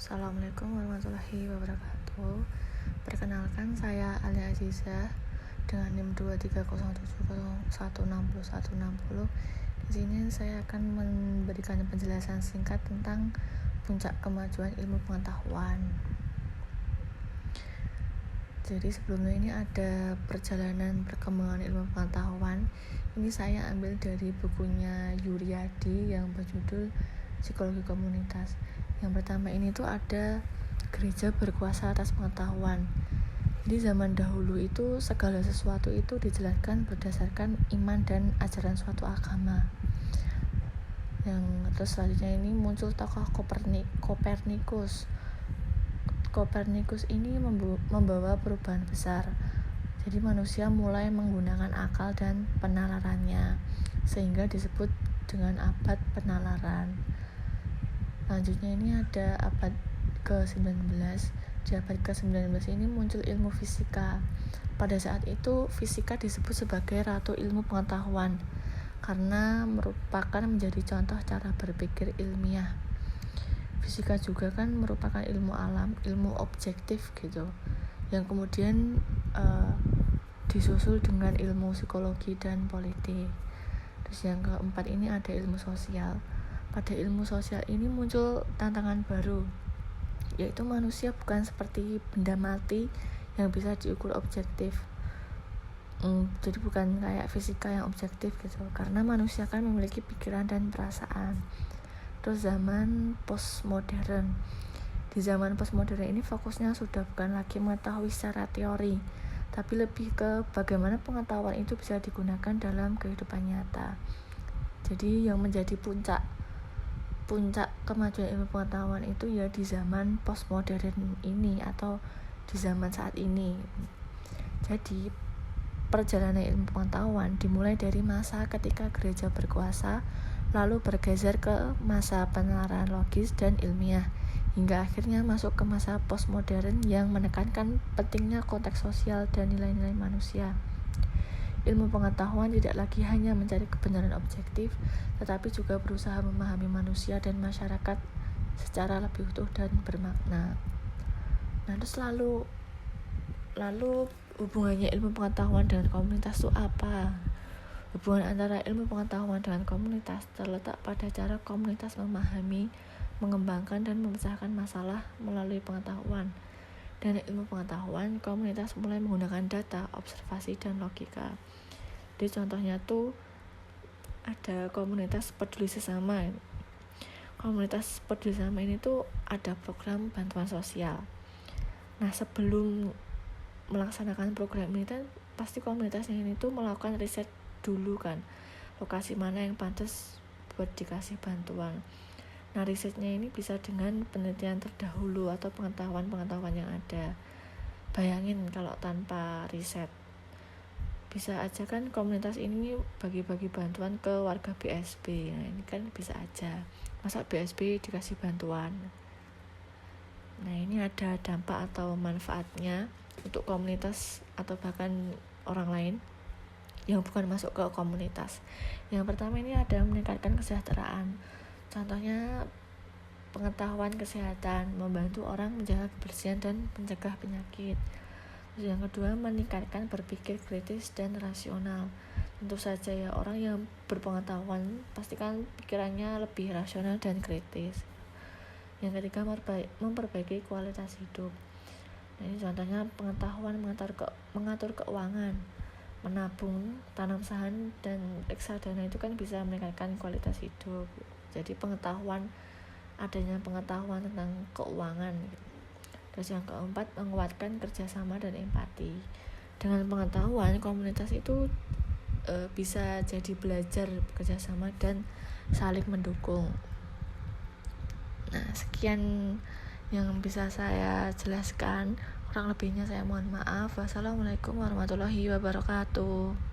Assalamualaikum warahmatullahi wabarakatuh. Perkenalkan, saya Alia Aziza dengan NIM 23070160160. Di sini saya akan memberikan penjelasan singkat tentang puncak kemajuan ilmu pengetahuan. Jadi sebelumnya ini ada perjalanan perkembangan ilmu pengetahuan. Ini saya ambil dari bukunya Yuryadi yang berjudul Psikologi Komunitas. Yang pertama ini tuh ada gereja berkuasa atas pengetahuan. Di zaman dahulu itu segala sesuatu itu dijelaskan berdasarkan iman dan ajaran suatu agama. Yang terus selanjutnya ini muncul tokoh Kopernikus. Kopernikus ini membawa perubahan besar. Jadi manusia mulai menggunakan akal dan penalarannya, sehingga disebut dengan abad penalaran. Selanjutnya ini ada abad ke-19. Di abad ke-19 ini muncul ilmu fisika. Pada saat itu fisika disebut sebagai ratu ilmu pengetahuan karena merupakan menjadi contoh cara berpikir ilmiah. Fisika juga kan merupakan ilmu alam, ilmu objektif gitu, yang kemudian disusul dengan ilmu psikologi dan politik. Terus yang keempat ini ada ilmu sosial. Pada ilmu sosial ini muncul tantangan baru, yaitu manusia bukan seperti benda mati yang bisa diukur objektif. Jadi bukan kayak fisika yang objektif gitu, karena manusia kan memiliki pikiran dan perasaan. Terus zaman postmodern. Di zaman postmodern ini fokusnya sudah bukan lagi mengetahui secara teori, tapi lebih ke bagaimana pengetahuan itu bisa digunakan dalam kehidupan nyata. Jadi yang menjadi puncak kemajuan ilmu pengetahuan itu ya di zaman postmodern ini atau di zaman saat ini. Jadi perjalanan ilmu pengetahuan dimulai dari masa ketika gereja berkuasa, lalu bergeser ke masa penalaran logis dan ilmiah, hingga akhirnya masuk ke masa postmodern yang menekankan pentingnya konteks sosial dan nilai-nilai manusia. Ilmu pengetahuan tidak lagi hanya mencari kebenaran objektif, tetapi juga berusaha memahami manusia dan masyarakat secara lebih utuh dan bermakna. Nah, terus lalu hubungannya ilmu pengetahuan dengan komunitas itu apa? Hubungan antara ilmu pengetahuan dengan komunitas terletak pada cara komunitas memahami, mengembangkan dan memecahkan masalah melalui pengetahuan. Dan ilmu pengetahuan, komunitas mulai menggunakan data, observasi, dan logika. Jadi contohnya tuh ada komunitas peduli sesama. Komunitas peduli sesama ini tuh ada program bantuan sosial. Nah, sebelum melaksanakan program ini kan pasti komunitasnya ini tuh melakukan riset dulu kan, lokasi mana yang pantas buat dikasih bantuan. Nah, risetnya ini bisa dengan penelitian terdahulu atau pengetahuan yang ada. Bayangin kalau tanpa riset. Bisa aja kan komunitas ini bagi-bagi bantuan ke warga BSB. Nah, ini kan bisa aja. Masa BSB dikasih bantuan? Nah, ini ada dampak atau manfaatnya untuk komunitas atau bahkan orang lain yang bukan masuk ke komunitas. Yang pertama ini ada meningkatkan kesejahteraan. Contohnya pengetahuan kesehatan, membantu orang menjaga kebersihan dan mencegah penyakit. Terus yang kedua, meningkatkan berpikir kritis dan rasional. Tentu saja ya, orang yang berpengetahuan pastikan pikirannya lebih rasional dan kritis. Yang ketiga, memperbaiki kualitas hidup. Nah, ini contohnya pengetahuan mengatur keuangan, menabung, tanam saham, dan reksadana itu kan bisa meningkatkan kualitas hidup. Jadi adanya pengetahuan tentang keuangan. Terus yang keempat, menguatkan kerjasama dan empati. Dengan pengetahuan, komunitas itu bisa jadi belajar kerjasama dan saling mendukung. Nah, sekian yang bisa saya jelaskan. Kurang lebihnya saya mohon maaf. Wassalamualaikum warahmatullahi wabarakatuh.